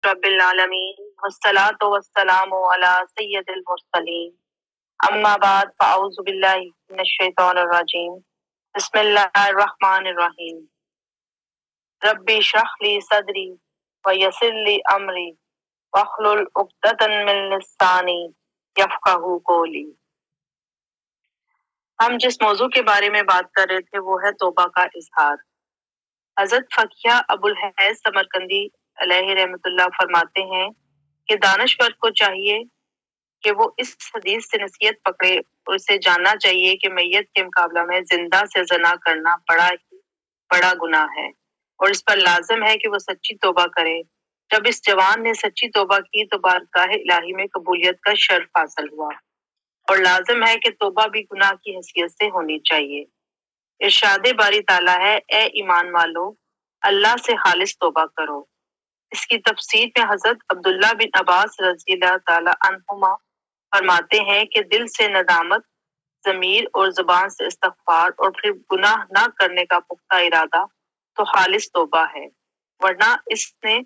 رب العالمین والصلاة والسلام علی سید المرسلین اما بعد فاعوذ باللہ من الشیطان الرجیم بسم اللہ الرحمن الرحیم ربی اشرح لی صدری ویسر لی امری واحلل عقدۃ من لسانی یفقہوا قولی۔ ہم جس موضوع کے بارے میں بات کر رہے تھے وہ ہے توبہ کا اظہار۔ حضرت فقیہ ابو الحیث سمرقندی علیہ رحمۃ اللہ فرماتے ہیں کہ دانشور کو چاہیے کہ وہ اس حدیث سے نصیحت پکڑے اور اسے جاننا چاہیے کہ میت کے مقابلہ میں زندہ سے زنا کرنا بڑا گناہ ہے اور اس پر لازم ہے کہ وہ سچی توبہ کرے۔ جب اس جوان نے سچی توبہ کی تو بارگاہ الہی میں قبولیت کا شرف حاصل ہوا اور لازم ہے کہ توبہ بھی گناہ کی حیثیت سے ہونی چاہیے۔ ارشاد باری تعالیٰ ہے، اے ایمان والو اللہ سے خالص توبہ کرو۔ اس کی تفسیر میں حضرت عبداللہ بن عباس رضی اللہ تعالی عنہما فرماتے ہیں کہ دل سے ندامت، ضمیر اور زبان سے استغفار اور پھر گناہ نہ کرنے کا پختہ ارادہ تو خالص توبہ ہے، ورنہ اس نے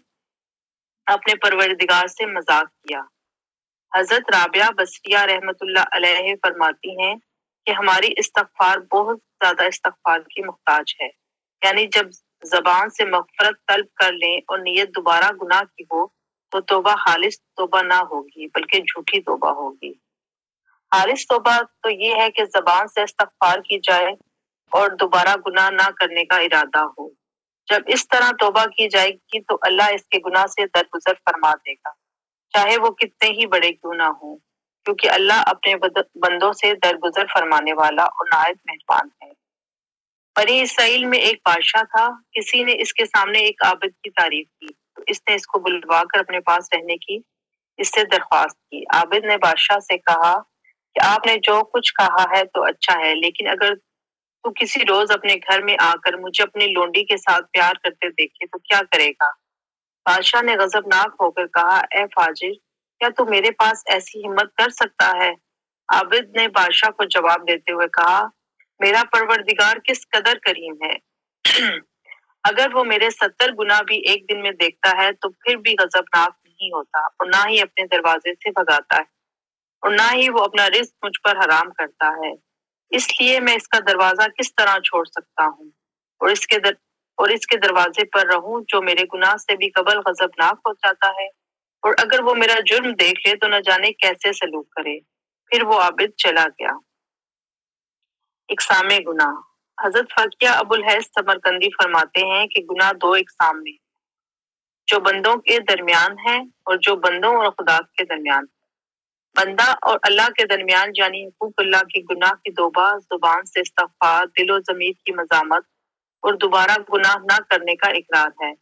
اپنے پروردگار سے مذاق کیا۔ حضرت رابعہ بصریہ رحمۃ اللہ علیہ فرماتی ہیں کہ ہماری استغفار بہت زیادہ استغفار کی محتاج ہے، یعنی جب زبان سے مغفرت طلب کر لیں اور نیت دوبارہ گناہ کی ہو تو توبہ خالص توبہ نہ ہوگی بلکہ جھوٹی توبہ ہوگی۔ خالص توبہ تو یہ ہے کہ زبان سے استغفار کی جائے اور دوبارہ گناہ نہ کرنے کا ارادہ ہو۔ جب اس طرح توبہ کی جائے گی تو اللہ اس کے گناہ سے درگزر فرما دے گا، چاہے وہ کتنے ہی بڑے کیوں نہ ہوں، کیونکہ اللہ اپنے بندوں سے درگزر فرمانے والا اور نہایت مہربان ہے۔ بنی اسرائیل میں ایک بادشاہ تھا، کسی نے اس کے سامنے ایک عابد کی تعریف کی تو اس نے اس کو بلوا کر اپنے پاس رہنے کی اس سے درخواست کی۔ عابد نے بادشاہ سے کہا کہ آپ نے جو کچھ کہا ہے تو اچھا ہے، لیکن اگر تو کسی روز اپنے گھر میں آ کر مجھے اپنی لونڈی کے ساتھ پیار کرتے دیکھے تو کیا کرے گا؟ بادشاہ نے غضبناک ہو کر کہا، اے فاجر، کیا تو میرے پاس ایسی ہمت کر سکتا ہے؟ عابد نے بادشاہ کو جواب دیتے ہوئے کہا، میرا پروردگار کس قدر کریم ہے، اگر وہ میرے 70 گناہ بھی ایک دن میں دیکھتا ہے تو پھر بھی غضبناک نہیں ہوتا اور نہ ہی اپنے دروازے سے بھگاتا ہے اور نہ ہی وہ اپنا رزق مجھ پر حرام کرتا ہے، اس لیے میں اس کا دروازہ کس طرح چھوڑ سکتا ہوں اور اس کے دروازے پر رہوں جو میرے گناہ سے بھی قبل غضبناک ہو جاتا ہے، اور اگر وہ میرا جرم دیکھ لے تو نہ جانے کیسے سلوک کرے۔ پھر وہ عابد چلا گیا۔ اقسام گناہ۔ حضرت فقیہ ابو الحیث سمرقندی فرماتے ہیں کہ گناہ دو اقسام میں جو بندوں کے درمیان ہے اور جو بندوں اور خدا کے درمیان ہے۔ بندہ اور اللہ کے درمیان یعنی حقوق اللہ کی گناہ کی توبہ، زبان سے استغفار، دل و ضمیر کی مزاحمت اور دوبارہ گناہ نہ کرنے کا اقرار ہے۔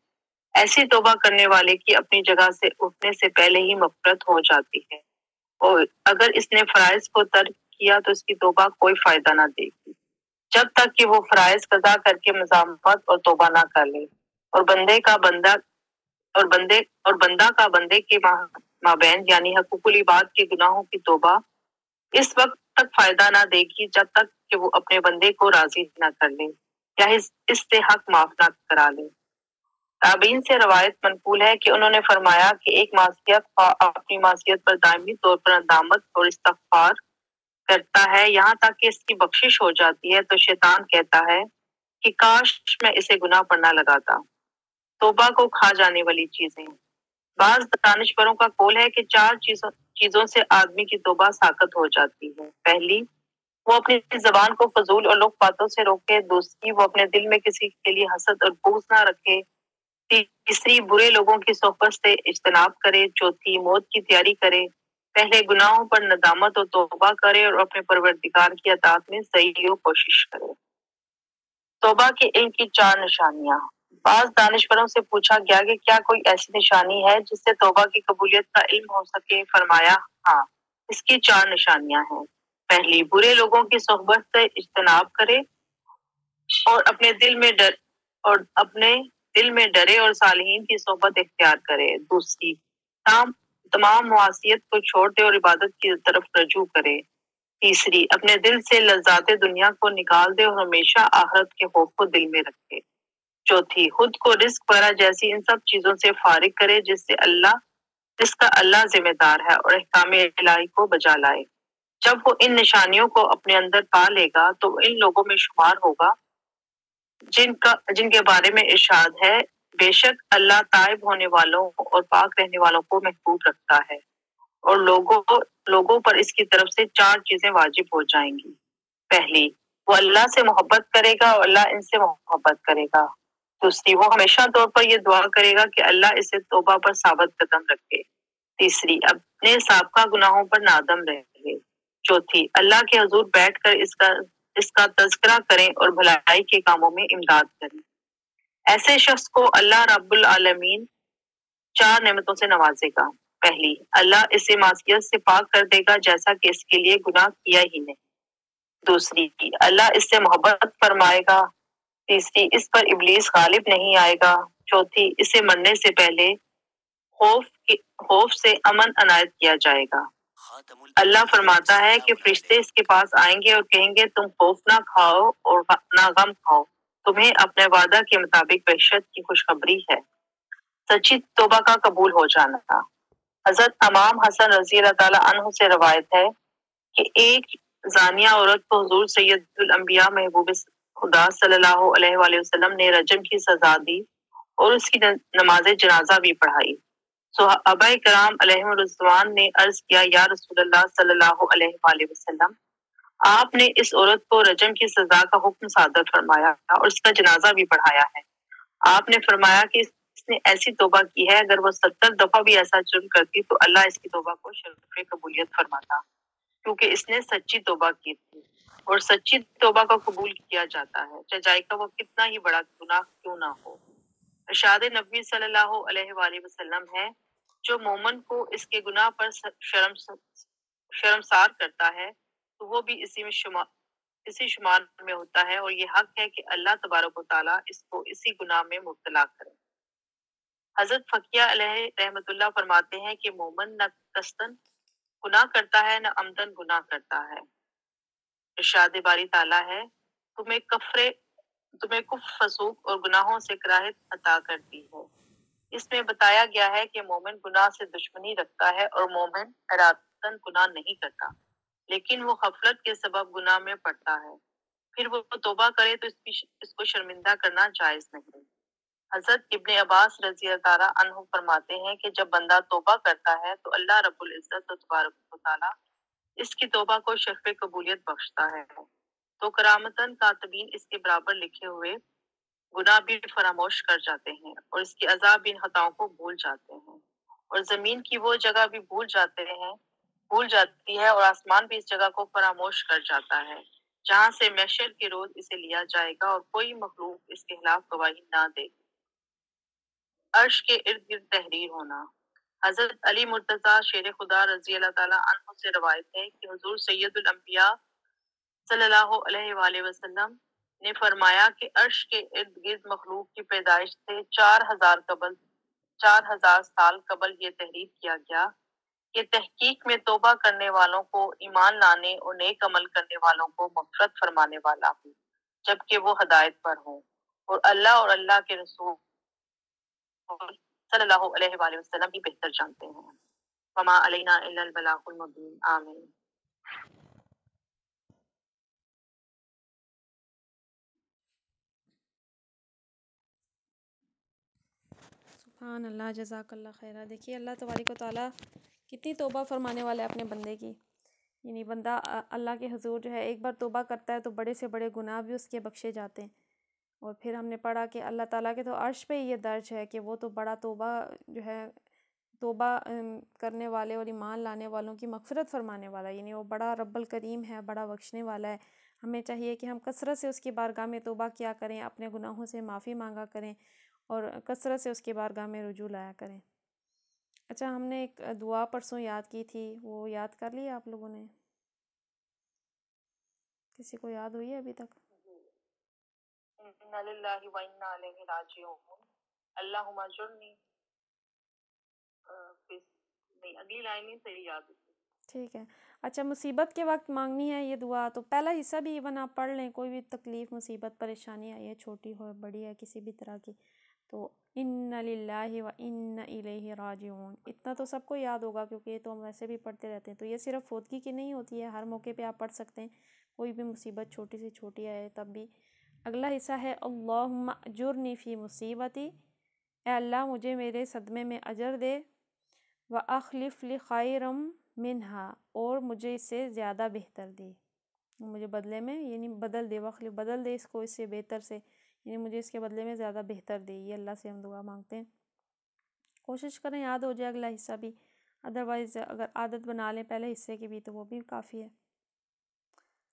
ایسی توبہ کرنے والے کی اپنی جگہ سے اٹھنے سے پہلے ہی مغفرت ہو جاتی ہے، اور اگر اس نے فرائض کو ترک کیا تو اس کی توبہ کوئی فائدہ نہ دے گی جب تک کہ وہ فرائض قضا کر کے مزاحمت اور توبہ نہ کر لے، اور بندہ کا بندے کے مابین یعنی حقوق العباد کے گناہوں کی توبہ اس وقت تک فائدہ نہ دے گی جب تک کہ وہ اپنے بندے کو راضی نہ کر لے یا اس سے حق معاف نہ کرا لے۔ تابعین سے روایت منقول ہے کہ انہوں نے فرمایا کہ ایک معصیت اپنی معصیت پر دائمی طور پر ندامت اور استغفار کرتا ہے یہاں تک کہ اس کی بخشش ہو جاتی ہے تو شیطان کہتا ہے کہ کاش میں اسے گناہ پر نہ لگاتا۔ توبہ کو کھا جانے والی چیزیں۔ بعض دانشوروں کا قول ہے کہ 4 چیزوں سے آدمی کی توبہ ساقط ہو جاتی ہے۔ پہلی، وہ اپنی زبان کو فضول اور لوک باتوں سے روکے۔ دوسری، وہ اپنے دل میں کسی کے لیے حسد اور بغض نہ رکھے۔ تیسری، برے لوگوں کی صحبت سے اجتناب کرے۔ چوتھی، موت کی تیاری کرے۔ پہلے گناہوں پر ندامت اور توبہ کرے اور اپنے پروردگار کی اطاعت میں سعی و کوشش کرے۔ توبہ کی ان کی 4 نشانیاں۔ بعض دانشوروں سے پوچھا گیا کہ کیا کوئی ایسی نشانی ہے جس سے توبہ کی قبولیت کا علم ہو سکے؟ فرمایا، ہاں، اس کی 4 نشانیاں ہیں۔ پہلی، برے لوگوں کی صحبت سے اجتناب کرے اور اپنے دل میں ڈرے اور صالحین کی صحبت اختیار کرے۔ دوسری، تمام معصیت کو چھوڑ دے اور عبادت کی طرف رجوع کرے۔ تیسری، اپنے دل سے لذات دنیا کو نکال دے اور ہمیشہ آخرت کے خوف کو دل میں رکھے۔ چوتھی، خود کو رزق وغیرہ جیسی ان سب چیزوں سے فارغ کرے جس کا اللہ ذمہ دار ہے، اور احکام الہی کو بجا لائے۔ جب وہ ان نشانیوں کو اپنے اندر پا لے گا تو وہ ان لوگوں میں شمار ہوگا جن کے بارے میں ارشاد ہے، بے شک اللہ تائب ہونے والوں اور پاک رہنے والوں کو محبوب رکھتا ہے، اور لوگوں پر اس کی طرف سے 4 چیزیں واجب ہو جائیں گی۔ پہلی، وہ اللہ سے محبت کرے گا اور اللہ ان سے محبت کرے گا۔ دوسری، وہ ہمیشہ طور پر یہ دعا کرے گا کہ اللہ اسے توبہ پر ثابت قدم رکھے۔ تیسری، اپنے سابقہ گناہوں پر نادم رہے۔ چوتھی، اللہ کے حضور بیٹھ کر اس کا تذکرہ کریں اور بھلائی کے کاموں میں امداد کریں۔ ایسے شخص کو اللہ رب العالمین 4 نعمتوں سے نوازے گا۔ پہلی، اللہ اسے معصیت سے پاک کر دے گا جیسا کہ اس کے لیے گناہ کیا ہی نہیں۔ دوسری، اللہ اس سے محبت فرمائے گا۔ تیسری، اس پر ابلیس غالب نہیں آئے گا۔ چوتھی، اسے مرنے سے پہلے خوف سے امن عنایت کیا جائے گا۔ اللہ فرماتا ہے کہ فرشتے اس کے پاس آئیں گے اور کہیں گے، تم خوف نہ کھاؤ اور نہ غم کھاؤ، تمہیں اپنے وعدہ کے مطابق بہشت کی خوشخبری ہے۔ سچی توبہ کا قبول ہو جانا۔ حضرت امام حسن رضی اللہ تعالیٰ عنہ سے روایت ہے کہ ایک زانیہ عورت کو حضور سید الانبیاء محبوب خدا صلی اللہ علیہ وآلہ وسلم نے رجم کی سزا دی اور اس کی نماز جنازہ بھی پڑھائی۔ صحابہ کرام علیہم الرضوان نے عرض کیا، یا رسول اللہ صلی اللہ علیہ وآلہ وسلم، آپ نے اس عورت کو رجم کی سزا کا حکم صادر فرمایا اور اس کا جنازہ بھی پڑھایا ہے۔ آپ نے فرمایا کہ اس نے ایسی توبہ کی ہے، اگر وہ 70 دفعہ بھی ایسا جرم کرتی تو اللہ اس کی توبہ کو شرف قبولیت فرماتا، کیونکہ اس نے سچی توبہ کی تھی، اور سچی توبہ کا قبول کیا جاتا ہے، چاہے کا وہ کتنا ہی بڑا گناہ کیوں نہ ہو۔ ارشاد نبی صلی اللہ علیہ وآلہ وسلم ہے، جو مومن کو اس کے گناہ پر شرمسار کرتا ہے تو وہ بھی اسی شمار میں ہوتا ہے، اور یہ حق ہے کہ اللہ تبارک و تعالیٰ اس کو اسی گناہ میں مبتلا کرے۔ حضرت فقیہ علیہ رحمت اللہ فرماتے ہیں کہ مومن نہ قصدن گناہ کرتا ہے نہ عمدن گناہ کرتا ہے۔ ارشاد باری تعالیٰ ہے، تمہیں کفر، فسوق اور گناہوں سے کراہت عطا کرتی ہے۔ اس میں بتایا گیا ہے کہ مومن گناہ سے دشمنی رکھتا ہے اور مومن ارادتاً گناہ نہیں کرتا، لیکن وہ غفلت کے سبب گناہ میں پڑتا ہے، پھر وہ توبہ کرے تو اس کو شرمندہ کرنا جائز نہیں۔ حضرت ابن عباس رضی اللہ تعالیٰ عنہ فرماتے ہیں کہ جب بندہ توبہ کرتا ہے تو اللہ رب العزت و تبارک و تعالیٰ اس کی توبہ کو شرف قبولیت بخشتا ہے، تو کرامتاً کاتبین اس کے برابر لکھے ہوئے گناہ بھی فراموش کر جاتے ہیں، اور اس کی عذاب ان خطاؤں کو بھول جاتے ہیں، اور زمین کی وہ جگہ بھی بھول جاتی ہے، اور آسمان بھی اس جگہ کو فراموش کر جاتا ہے جہاں سے محشر کے روز اسے لیا جائے گا، اور کوئی مخلوق اس کے خلاف گواہی نہ دے گی۔ عرش کے ارد گرد تحریر ہونا۔ حضرت علی مرتضیٰ شیر خدا رضی اللہ تعالیٰ عنہ سے روایت ہے کہ حضور سید الانبیاء صلی اللہ علیہ وآلہ وسلم نے فرمایا کہ عرش کے ارد گرد مخلوق کی پیدائش سے 4000 سال قبل یہ تحریر کیا گیا کہ تحقیق میں توبہ کرنے والوں کو ایمان لانے اور نیک عمل کرنے والوں کو مغفرت فرمانے والا ہوں، جبکہ وہ ہدایت پر ہوں، اور اللہ کے رسول صلی اللہ علیہ وآلہ وسلم بھی بہتر جانتے ہیں۔ وما علینا الا البلاغ المبین۔ آمین۔ سبحان اللہ، جزاک اللہ خیرہ۔ دیکھیے اللہ تبارک و تعالیٰ کتنی توبہ فرمانے والا ہے اپنے بندے کی، یعنی بندہ اللہ کے حضور جو ہے ایک بار توبہ کرتا ہے تو بڑے سے بڑے گناہ بھی اس کے بخشے جاتے ہیں۔ اور پھر ہم نے پڑھا کہ اللہ تعالیٰ کے تو عرش پہ یہ درج ہے کہ وہ تو بڑا توبہ جو ہے توبہ کرنے والے اور ایمان لانے والوں کی مغفرت فرمانے والا، یعنی وہ بڑا رب الکریم ہے، بڑا بخشنے والا ہے۔ ہمیں چاہیے کہ ہم کثرت سے اس کی بارگاہ میں توبہ کیا کریں، اپنے گناہوں سے معافی مانگا کریں، اور کثرت سے اس کی بارگاہ میں رجوع لایا کریں۔ اچھا، ہم نے ایک دعا پرسوں یاد کی تھی، وہ یاد کر لی آپ لوگوں نے؟ کسی کو یاد ہوئی ہے ابھی تک؟ انا للہ و انا الیہ راجعون، اللہم اجرنی، نہیں اگلی لائن نہیں صحیح یاد ہوتی۔ ٹھیک ہے۔ اچھا، مصیبت کے وقت مانگنی ہے یہ دعا، تو پہلا حصہ بھی ایون آپ پڑھ لیں، کوئی بھی تکلیف مصیبت پریشانی آئی ہے، چھوٹی ہو بڑی ہے کسی بھی طرح کی، تو ان للہ و ان الیہ راجعون، اتنا تو سب کو یاد ہوگا کیونکہ یہ تو ہم ویسے بھی پڑھتے رہتے ہیں۔ تو یہ صرف فوتگی کی نہیں ہوتی ہے، ہر موقع پہ آپ پڑھ سکتے ہیں، کوئی بھی مصیبت چھوٹی سے چھوٹی آئے تب بھی۔ اگلا حصہ ہے اللہم اجرنی فی مصیبتی، اے اللہ مجھے میرے صدمے میں اجر دے، وَأَخْلِفْ لِي خَيْرًا مِنْهَا، اور مجھے اس سے زیادہ بہتر دے، مجھے بدلے میں یعنی بدل دے، وخلف بدل دے اس کو اس سے بہتر سے، یعنی مجھے اس کے بدلے میں زیادہ بہتر دے۔ یہ اللہ سے ہم دعا مانگتے ہیں۔ کوشش کریں یاد ہو جائے اگلا حصہ بھی، ادروائز اگر عادت بنا لیں پہلے حصے کی بھی تو وہ بھی کافی ہے۔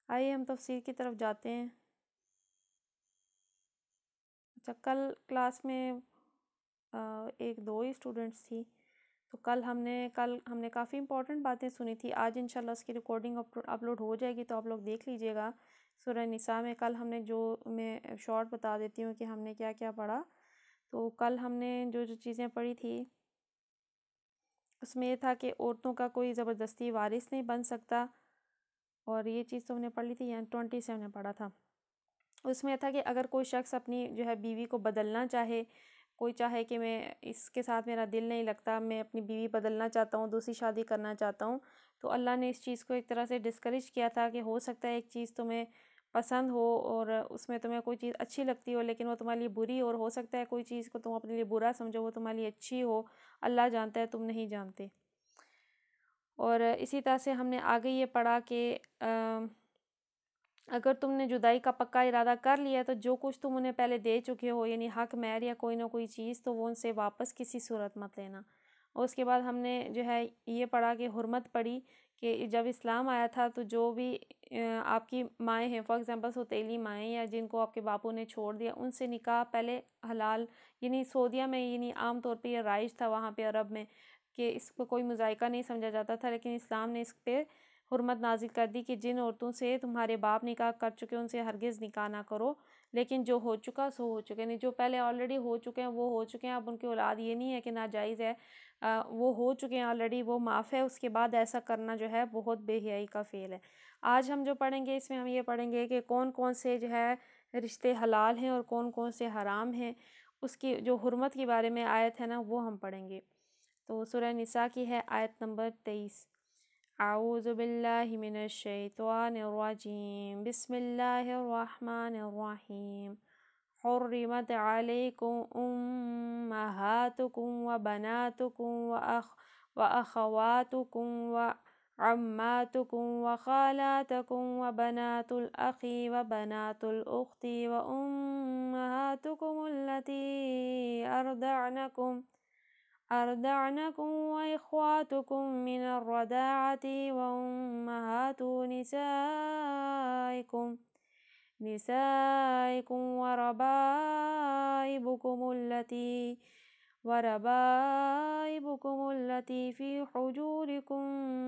آئیے ہم تفسیر کی طرف جاتے ہیں۔ اچھا، کل کلاس میں ایک دو ہی اسٹوڈنٹس تھی، تو کل ہم نے کافی امپورٹنٹ باتیں سنی تھی۔ آج انشاءاللہ اس کی ریکارڈنگ اپلوڈ ہو جائے گی تو آپ لوگ دیکھ لیجئے گا۔ سورہ نساء میں کل ہم نے میں شارٹ بتا دیتی ہوں کہ ہم نے کیا کیا پڑھا۔ تو کل ہم نے جو چیزیں پڑھی تھی اس میں یہ تھا کہ عورتوں کا کوئی زبردستی وارث نہیں بن سکتا، اور یہ چیز تو ہم نے پڑھ لی تھی، یعنی 20 سے ہم نے پڑھا تھا۔ اس میں تھا کہ اگر کوئی شخص اپنی جو ہے بیوی کو بدلنا چاہے، کوئی چاہے کہ میں اس کے ساتھ میرا دل نہیں لگتا، میں اپنی بیوی بدلنا چاہتا ہوں، دوسری شادی کرنا چاہتا ہوں، تو اللہ نے اس چیز کو ایک طرح سے ڈسکریج کیا تھا کہ ہو سکتا ہے ایک چیز تمہیں پسند ہو اور اس میں تمہیں کوئی چیز اچھی لگتی ہو لیکن وہ تمہارے لیے بری، اور ہو سکتا ہے کوئی چیز کو تم اپنے لیے برا سمجھو وہ تمہارے لیے اچھی ہو، اللہ جانتا ہے تم نہیں جانتے۔ اور اسی طرح سے ہم نے آگے یہ پڑھا کہ اگر تم نے جدائی کا پکا ارادہ کر لیا تو جو کچھ تم انہیں پہلے دے چکے ہو، یعنی حق مہر یا کوئی نہ کوئی چیز، تو وہ ان سے واپس کسی صورت مت لینا۔ اور اس کے بعد ہم نے جو ہے یہ پڑھا کہ حرمت پڑھی کہ جب اسلام آیا تھا تو جو بھی آپ کی مائیں ہیں، فار ایگزامپل سوتیلی مائیں یا جن کو آپ کے باپو نے چھوڑ دیا، ان سے نکاح پہلے حلال، یعنی سعودیہ میں یعنی عام طور پہ یہ رائج تھا وہاں پہ عرب میں کہ اس کو کوئی مذائقہ نہیں سمجھا جاتا تھا، لیکن اسلام نے اس پہ حرمت نازل کر دی کہ جن عورتوں سے تمہارے باپ نکاح کر چکے ان سے ہرگز نکاح نہ کرو، لیکن جو ہو چکا سو ہو چکے، نہیں جو پہلے آلریڈی ہو چکے ہیں وہ ہو چکے ہیں، اب ان کی اولاد یہ نہیں ہے کہ ناجائز ہے، وہ ہو چکے ہیں آلریڈی، وہ معاف ہے، اس کے بعد ایسا کرنا جو ہے بہت بے حیائی کا فعل ہے۔ آج ہم جو پڑھیں گے اس میں ہم یہ پڑھیں گے کہ کون کون سے جو ہے رشتے حلال ہیں اور کون کون سے حرام ہیں، اس کی جو حرمت کے بارے میں آیت ہے نا وہ ہم پڑھیں گے۔ تو سورہ نساء کی ہے آیت نمبر 23۔ اعوذ باللہ من الشیطان الرجیم، بسم اللہ الرحمن الرحیم۔ حرمت علیکم امہاتکم وبناتکم واخواتکم وعماتکم وخالاتکم وبنات الاخ وبنات الاخت وامہاتکم التی أرضعنكم وإخواتكم من الرضاعة وأمهات نسائكم وربائبكم التي في حجوركم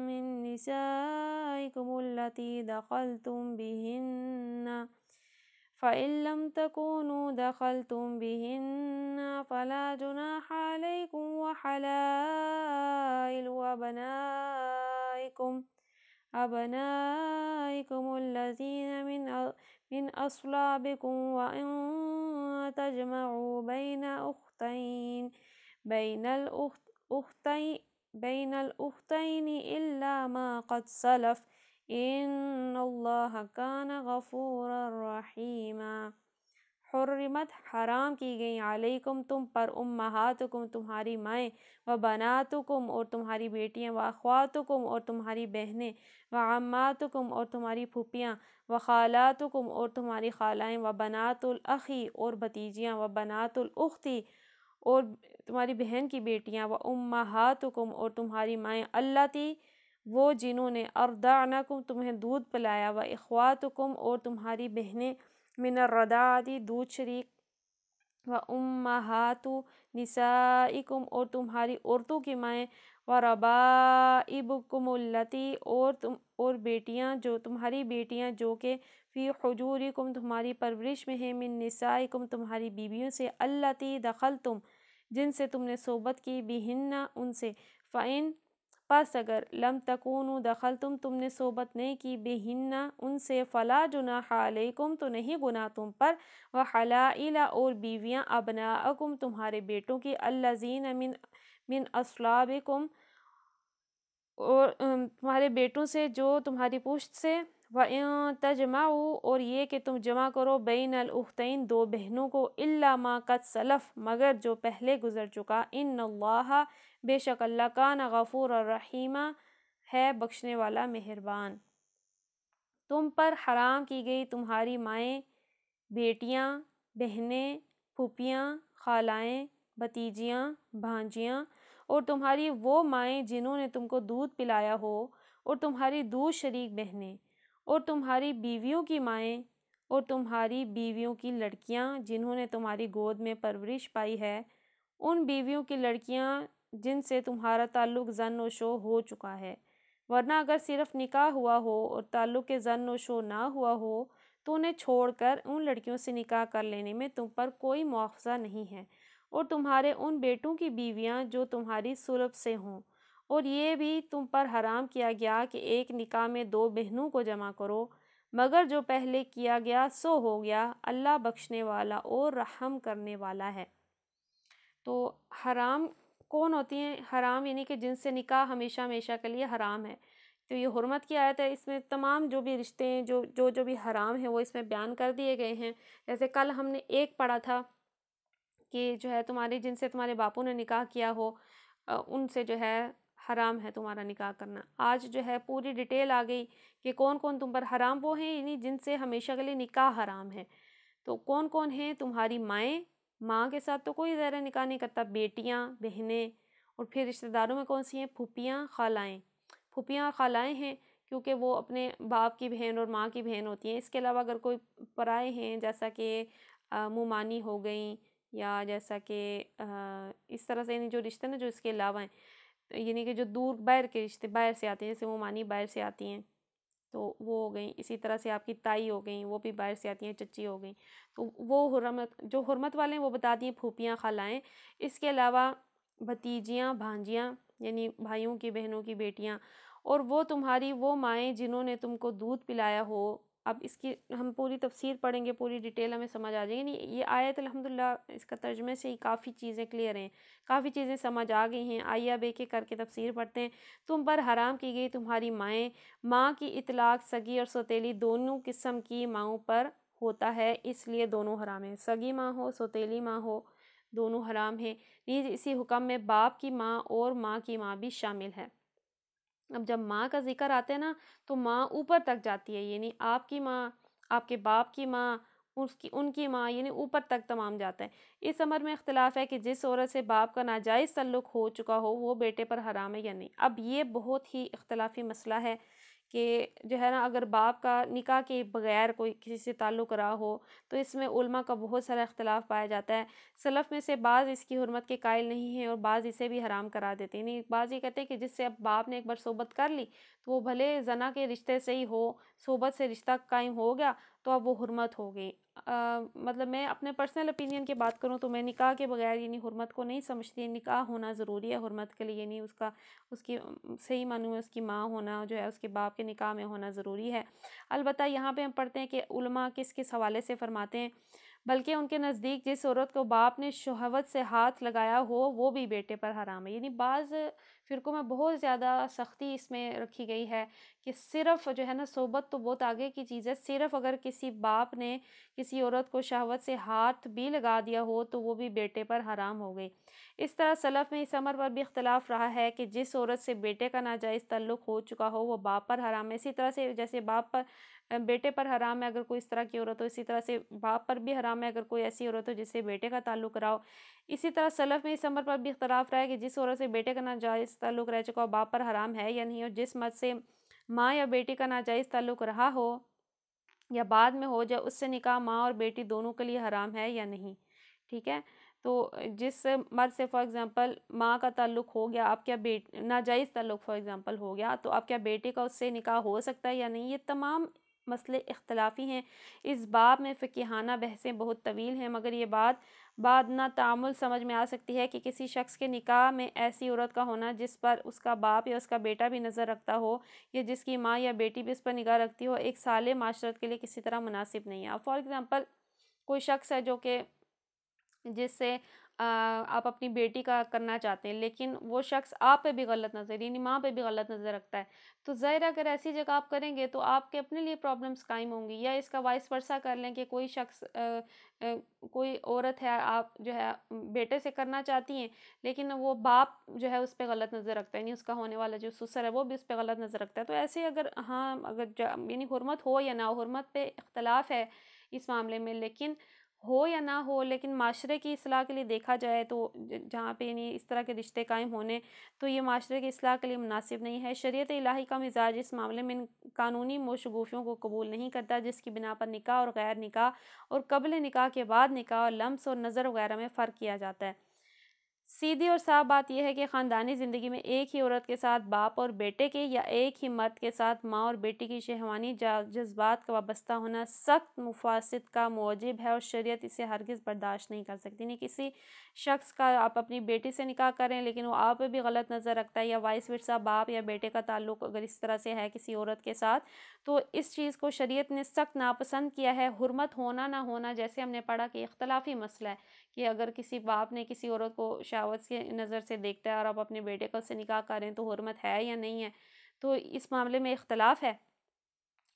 من نسائكم التي دخلتم بهن، فإن لم تكونوا دخلتم بهن فلا جناح عليكم، وحلائل أبنائكم الذين من أصلابكم، وأن تجمعوا بين الأختين إلا ما قد سلف، إن الله كان غفورا رحيما۔ حرمت حرام کی گئی، علیکم تم پر، امہاتکم تمہاری مائیں، وبناتکم اور تمہاری بیٹیاں، واخواتکم اور تمہاری بہنیں، وعماتکم اور تمہاری پھوپھیاں، وخالاتکم اور تمہاری خالائیں، وبنات الاخی اور بھتیجیاں، وبنات الاختی اور تمہاری بہن کی بیٹیاں، وامہاتکم اور تمہاری مائیں، اللاتی وہ جنہوں نے ارضعنکم تمہیں دودھ پلایا، واخواتکم اور تمہاری بہنیں، من الرضاعۃ دودھ شریک، وامہات نسائکم اور تمہاری عورتوں کی مائیں، وربائبکم التی اور بیٹیاں جو تمہاری بیٹیاں جو کہ فی حجورکم تمہاری پرورش میں ہیں، من نسائکم تمہاری بیویوں سے، التی دخلتم جن سے تم نے صحبت کی، بہن ان سے، فإن پس اگر لم تکونوا دخل تم نے صحبت نہیں کی بہن ان سے فلا جناح علیکم تو نہیں گناہ تم پر، وحلائل اور بیویاں ابناءکم تمہارے بیٹوں کی، الذین من اصلابکم اور تمہارے بیٹوں سے جو تمہاری پشت سے، وَإِن تَجْمَعُوا اور یہ کہ تم جمع کرو بین الأختین دو بہنوں کو، إِلَّا مَا قَدْ سَلَف مگر جو پہلے گزر چکا، إِنَّ اللَّهَ بے شک اللہ کان غفور الرحیم ہے بخشنے والا مہربان۔ تم پر حرام کی گئی تمہاری مائیں، بیٹیاں، بہنیں، پھوپھیاں، خالائیں، بھتیجیاں، بھانجیاں، اور تمہاری وہ مائیں جنہوں نے تم کو دودھ پلایا ہو، اور تمہاری دودھ شریک بہنیں، اور تمہاری بیویوں کی مائیں، اور تمہاری بیویوں کی لڑکیاں جنہوں نے تمہاری گود میں پرورش پائی ہے، ان بیویوں کی لڑکیاں جن سے تمہارا تعلق زن و شو ہو چکا ہے، ورنہ اگر صرف نکاح ہوا ہو اور تعلق زن و شو نہ ہوا ہو تو انہیں چھوڑ کر ان لڑکیوں سے نکاح کر لینے میں تم پر کوئی مواخذہ نہیں ہے، اور تمہارے ان بیٹوں کی بیویاں جو تمہاری صلب سے ہوں، اور یہ بھی تم پر حرام کیا گیا کہ ایک نکاح میں دو بہنوں کو جمع کرو، مگر جو پہلے کیا گیا سو ہو گیا، اللہ بخشنے والا اور رحم کرنے والا ہے۔ تو حرام کون ہوتی ہیں؟ حرام یعنی کہ جن سے نکاح ہمیشہ ہمیشہ کے لیے حرام ہے۔ تو یہ حرمت کی آیت ہے، اس میں تمام جو بھی رشتے ہیں جو بھی حرام ہیں وہ اس میں بیان کر دیے گئے ہیں۔ جیسے کل ہم نے ایک پڑھا تھا کہ جو ہے تمہارے جن سے تمہارے باپوں نے نکاح کیا ہو ان سے جو ہے حرام ہے تمہارا نکاح کرنا۔ آج جو ہے پوری ڈیٹیل آ گئی کہ کون کون تم پر حرام وہ ہیں، یعنی جن سے ہمیشہ کے لیے نکاح حرام ہے۔ تو کون کون ہیں؟ تمہاری مائیں، ماں کے ساتھ تو کوئی زہر نکاح نہیں کرتا، بیٹیاں، بہنیں، اور پھر رشتہ داروں میں کون سی ہیں؟ پھوپھیاں، خالائیں۔ پھوپھیاں اور خالائیں ہیں کیونکہ وہ اپنے باپ کی بہن اور ماں کی بہن ہوتی ہیں۔ اس کے علاوہ اگر کوئی پرائے ہیں جیسا کہ مومانی ہو گئیں، یا جیسا کہ اس طرح سے یعنی جو رشتے نا جو اس کے علاوہ ہیں، یعنی کہ جو دور باہر کے رشتے باہر سے آتے ہیں، جیسے مومانی باہر سے آتی ہیں تو وہ ہو گئیں، اسی طرح سے آپ کی تائی ہو گئیں، وہ بھی باہر سے آتی ہیں، چچی ہو گئیں، تو وہ جو حرمت والے ہیں وہ بتا دیں پھوپھیاں، خالائیں۔ اس کے علاوہ بھتیجیاں، بھانجیاں یعنی بھائیوں کی بہنوں کی بیٹیاں، اور وہ تمہاری وہ مائیں جنہوں نے تم کو دودھ پلایا ہو۔ اب اس کی ہم پوری تفسیر پڑھیں گے، پوری ڈیٹیل ہمیں سمجھ آ جائے گی۔ یہ آیت الحمدللہ اس کا ترجمے سے ہی کافی چیزیں کلیئر ہیں، کافی چیزیں سمجھ آ گئی ہیں۔ آئیے اب ایک ایک کر کے تفسیر پڑھتے ہیں۔ تم پر حرام کی گئی تمہاری مائیں، ماں کی اطلاق سگی اور سوتیلی دونوں قسم کی ماؤں پر ہوتا ہے، اس لیے دونوں حرام ہیں۔ سگی ماں ہو، سوتیلی ماں ہو، دونوں حرام ہیں۔ نیز اسی حکم میں باپ کی ماں اور ماں کی ماں بھی شامل ہے۔ اب جب ماں کا ذکر آتا ہے نا تو ماں اوپر تک جاتی ہے، یعنی آپ کی ماں، آپ کے باپ کی ماں، ان کی ماں، یعنی اوپر تک تمام جاتا ہے۔ اس امر میں اختلاف ہے کہ جس عورت سے باپ کا ناجائز تعلق ہو چکا ہو وہ بیٹے پر حرام ہے یا نہیں۔ اب یہ بہت ہی اختلافی مسئلہ ہے کہ جو ہے نا اگر باپ کا نکاح کے بغیر کوئی کسی سے تعلق رہا ہو تو اس میں علماء کا بہت سارا اختلاف پایا جاتا ہے۔ سلف میں سے بعض اس کی حرمت کے قائل نہیں ہیں اور بعض اسے بھی حرام قرار دیتے ہیں، یعنی بعض یہ کہتے ہیں کہ جس سے اب باپ نے ایک بار صحبت کر لی تو وہ بھلے زنا کے رشتے سے ہی ہو، صحبت سے رشتہ قائم ہو گیا تو اب وہ حرمت ہو گئی۔ مطلب میں اپنے پرسنل اپینین کی بات کروں تو میں نکاح کے بغیر یعنی حرمت کو نہیں سمجھتی۔ نکاح ہونا ضروری ہے حرمت کے لیے، یعنی اس کی صحیح معنوں میں اس کی ماں ہونا جو ہے اس کے باپ کے نکاح میں ہونا ضروری ہے۔ البتہ یہاں پہ ہم پڑھتے ہیں کہ علماء کس حوالے سے فرماتے ہیں، بلکہ ان کے نزدیک جس عورت کو باپ نے شہوت سے ہاتھ لگایا ہو وہ بھی بیٹے پر حرام ہے۔ یعنی بعض فرقوں میں بہت زیادہ سختی اس میں رکھی گئی ہے کہ صرف جو ہے نا صحبت تو بہت آگے کی چیز ہے، صرف اگر کسی باپ نے کسی عورت کو شہوت سے ہاتھ بھی لگا دیا ہو تو وہ بھی بیٹے پر حرام ہو گئی۔ اس طرح سلف میں اس امر پر بھی اختلاف رہا ہے کہ جس عورت سے بیٹے کا ناجائز تعلق ہو چکا ہو وہ باپ پر حرام ہے۔ اسی طرح سے جیسے باپ پر بیٹے پر حرام ہے اگر کوئی اس طرح کی عورت ہو، اسی طرح سے باپ پر بھی حرام ہے اگر کوئی ایسی عورت ہو جس سے بیٹے کا تعلق رہا ہو۔ اسی طرح سلف میں اس امر پر بھی اختلاف رہا ہے کہ جس عورت سے بیٹے کا ناجائز تعلق رہ چکا ہو باپ پر حرام ہے یا نہیں، اور جس مرد سے ماں یا بیٹی کا ناجائز تعلق رہا ہو یا بعد میں ہو جائے اس سے نکاح ماں اور بیٹی دونوں کے لیے حرام ہے یا نہیں، ٹھیک ہے۔ تو جس مرد سے فار ایگزامپل ماں کا تعلق ہو گیا، آپ کیا ناجائز تعلق فار ایگزامپل ہو گیا تو آپ کیا بیٹے کا اس سے نکاح ہو سکتا ہے یا نہیں، یہ تمام مسئلے اختلافی ہیں۔ اس باب میں فقیہانہ بحثیں بہت طویل ہیں، مگر یہ بات بعد نہ تعامل سمجھ میں آ سکتی ہے کہ کسی شخص کے نکاح میں ایسی عورت کا ہونا جس پر اس کا باپ یا اس کا بیٹا بھی نظر رکھتا ہو یا جس کی ماں یا بیٹی بھی اس پر نگاہ رکھتی ہو، ایک صالح معاشرت کے لیے کسی طرح مناسب نہیں ہے۔ اب فار ایگزامپل کوئی شخص ہے جو کہ جس سے آپ اپنی بیٹی کا کرنا چاہتے ہیں، لیکن وہ شخص آپ پہ بھی غلط نظر، یعنی ماں پہ بھی غلط نظر رکھتا ہے، تو ظاہر ہے اگر ایسی جگہ آپ کریں گے تو آپ کے اپنے لیے پرابلمس قائم ہوں گی۔ یا اس کا وائس ورثہ کر لیں کہ کوئی شخص کوئی عورت ہے، آپ جو ہے بیٹے سے کرنا چاہتی ہیں، لیکن وہ باپ جو ہے اس پہ غلط نظر رکھتا ہے، یعنی اس کا ہونے والا جو سسر ہے وہ بھی اس پہ غلط نظر رکھتا ہے، تو ایسے اگر یعنی حرمت ہو یا نہ ہو، حرمت پہ اختلاف ہے اس معاملے میں، لیکن ہو یا نہ ہو، لیکن معاشرے کی اصلاح کے لیے دیکھا جائے تو جہاں پہ یعنی اس طرح کے رشتے قائم ہونے، تو یہ معاشرے کی اصلاح کے لیے مناسب نہیں ہے۔ شریعت الہی کا مزاج اس معاملے میں ان قانونی موشگوفیوں کو قبول نہیں کرتا جس کی بنا پر نکاح اور غیر نکاح اور قبل نکاح کے بعد نکاح اور لمس اور نظر وغیرہ میں فرق کیا جاتا ہے۔ سیدھی اور صاف بات یہ ہے کہ خاندانی زندگی میں ایک ہی عورت کے ساتھ باپ اور بیٹے کے یا ایک ہی مرد کے ساتھ ماں اور بیٹی کی شہوانی جذبات کا وابستہ ہونا سخت مفاسد کا موجب ہے اور شریعت اسے ہرگز برداشت نہیں کر سکتی۔ نہیں کسی شخص کا آپ اپنی بیٹی سے نکاح کریں لیکن وہ آپ پہ بھی غلط نظر رکھتا ہے، یا وائس ورثہ باپ یا بیٹے کا تعلق اگر اس طرح سے ہے کسی عورت کے ساتھ، تو اس چیز کو شریعت نے سخت ناپسند کیا ہے۔ حرمت ہونا نہ ہونا جیسے ہم نے پڑھا کہ اختلافی مسئلہ ہے کہ اگر کسی باپ نے کسی عورت کو شہوت کی نظر سے دیکھتا ہے اور آپ اپنے بیٹے کا اس سے نکاح کریں تو حرمت ہے یا نہیں ہے، تو اس معاملے میں اختلاف ہے۔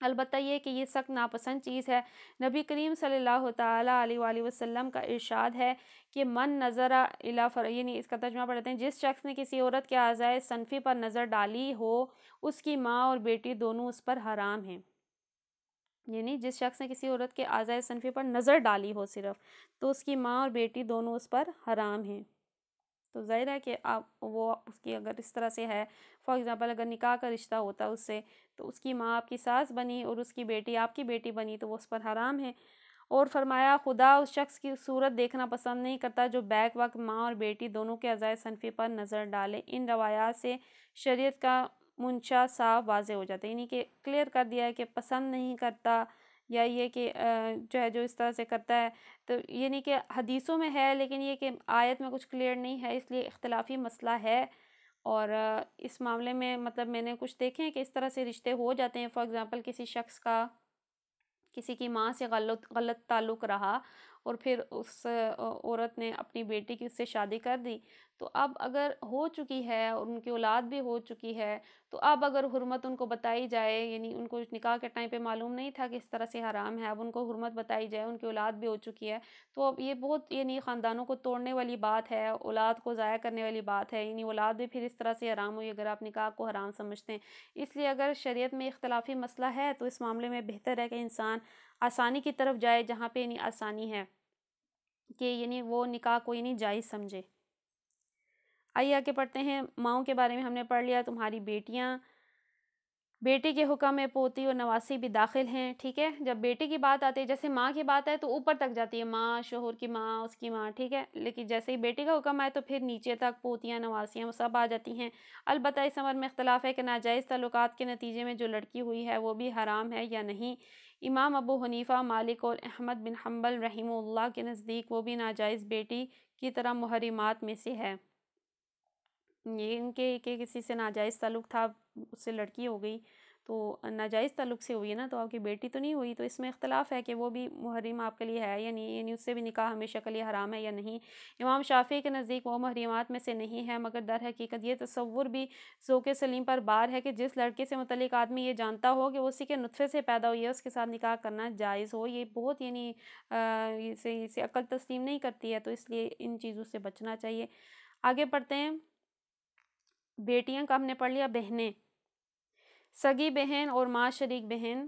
البتہ یہ کہ یہ سخت ناپسند چیز ہے۔ نبی کریم صلی اللہ تعالیٰ علیہ وآلہ وسلم کا ارشاد ہے کہ من نظر یعنی اس کا ترجمہ پڑھتے ہیں، جس شخص نے کسی عورت کے اعضائے صنفی پر نظر ڈالی ہو اس کی ماں اور بیٹی دونوں اس پر حرام ہیں۔ یعنی جس شخص نے کسی عورت کے اعضائے صنفی پر نظر ڈالی ہو صرف، تو اس کی ماں اور بیٹی دونوں اس پر حرام ہیں۔ تو ظاہر ہے کہ وہ اس کی اگر اس طرح سے ہے، فار ایگزامپل اگر نکاح کا رشتہ ہوتا ہے اس سے، تو اس کی ماں آپ کی ساس بنی اور اس کی بیٹی آپ کی بیٹی بنی تو وہ اس پر حرام ہے۔ اور فرمایا خدا اس شخص کی صورت دیکھنا پسند نہیں کرتا جو بیک وقت ماں اور بیٹی دونوں کے اعضائے صنفی پر نظر ڈالے۔ ان روایات سے شریعت کا منشا صاف واضح ہو جاتا ہے، یعنی کہ کلیئر کر دیا ہے کہ پسند نہیں کرتا، یا یہ کہ جو اس طرح سے کرتا ہے، تو یعنی کہ حدیثوں میں ہے لیکن یہ کہ آیت میں کچھ کلیئر نہیں ہے، اس لیے اختلافی مسئلہ ہے۔ اور اس معاملے میں مطلب میں نے کچھ دیکھے ہیں کہ اس طرح سے رشتے ہو جاتے ہیں، فار ایگزامپل کسی شخص کا کسی کی ماں سے غلط تعلق رہا اور پھر اس عورت نے اپنی بیٹی کی اس سے شادی کر دی، تو اب اگر ہو چکی ہے اور ان کی اولاد بھی ہو چکی ہے، تو اب اگر حرمت ان کو بتائی جائے، یعنی ان کو نکاح کے ٹائم پہ معلوم نہیں تھا کہ اس طرح سے حرام ہے، اب ان کو حرمت بتائی جائے، ان کی اولاد بھی ہو چکی ہے، تو اب یہ بہت یعنی خاندانوں کو توڑنے والی بات ہے، اولاد کو ضائع کرنے والی بات ہے، یعنی اولاد بھی پھر اس طرح سے حرام ہوئی اگر آپ نکاح کو حرام سمجھتے ہیں۔ اس لیے اگر شریعت میں اختلافی مسئلہ ہے تو اس معاملے میں بہتر ہے کہ انسان آسانی کی طرف جائے، جہاں پہ یعنی آسانی ہے کہ یعنی وہ نکاح کو یعنی جائز سمجھے۔ آئیے آگے پڑھتے ہیں۔ ماؤں کے بارے میں ہم نے پڑھ لیا، تمہاری بیٹیاں، بیٹی کے حکم میں پوتی اور نواسی بھی داخل ہیں، ٹھیک ہے۔ جب بیٹی کی بات آتی ہے، جیسے ماں کی بات ہے تو اوپر تک جاتی ہے، ماں، شوہر کی ماں، اس کی ماں، ٹھیک ہے، لیکن جیسے ہی بیٹی کا حکم آئے تو پھر نیچے تک پوتیاں، نواسیاں وہ سب آ جاتی ہیں۔ البتہ اس امر میں اختلاف ہے کہ ناجائز تعلقات کے نتیجے میں جو لڑکی ہوئی ہے وہ بھی حرام ہے یا نہیں۔ امام ابو حنیفہ، مالک اور احمد بن حنبل رحمہ اللہ کے نزدیک وہ بھی ناجائز بیٹی کی طرح محرمات میں سے ہے۔ یہ ان کے کہ کسی سے ناجائز تعلق تھا، اس سے لڑکی ہو گئی تو ناجائز تعلق سے ہوئی ہے نا، تو آپ کی بیٹی تو نہیں ہوئی، تو اس میں اختلاف ہے کہ وہ بھی محرم آپ کے لیے ہے یا نہیں، یعنی اس سے بھی نکاح ہمیشہ کے لیے حرام ہے یا نہیں۔ امام شافعی کے نزدیک وہ محرمات میں سے نہیں ہے، مگر در حقیقت یہ تصور بھی ذوق سلیم پر بار ہے کہ جس لڑکے سے متعلق آدمی یہ جانتا ہو کہ وہ اسی کے نطفے سے پیدا ہوئی ہے، اس کے ساتھ نکاح کرنا جائز ہو، یہ بہت یعنی اسے عقل تسلیم نہیں کرتی ہے، تو اس لیے ان چیزوں سے بچنا چاہیے۔ آگے پڑھتے ہیں۔ بیٹیاں کا ہم نے پڑھ لیا۔ بہنیں، سگی بہن اور ماں شریک بہن،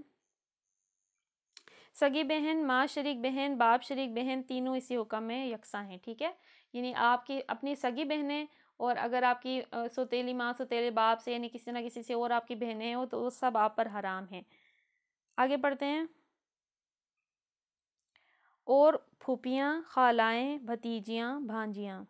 سگی بہن، ماں شریک بہن، باپ شریک بہن، تینوں اسی حکم میں یکساں ہیں، ٹھیک ہے۔ یعنی آپ کی اپنی سگی بہنیں اور اگر آپ کی سوتیلی ماں سوتیلے باپ سے یعنی کسی نہ کسی سے اور آپ کی بہنیں ہوں تو وہ سب آپ پر حرام ہیں۔ آگے پڑھتے ہیں۔ اور پھوپھیاں، خالائیں، بھتیجیاں، بھانجیاں،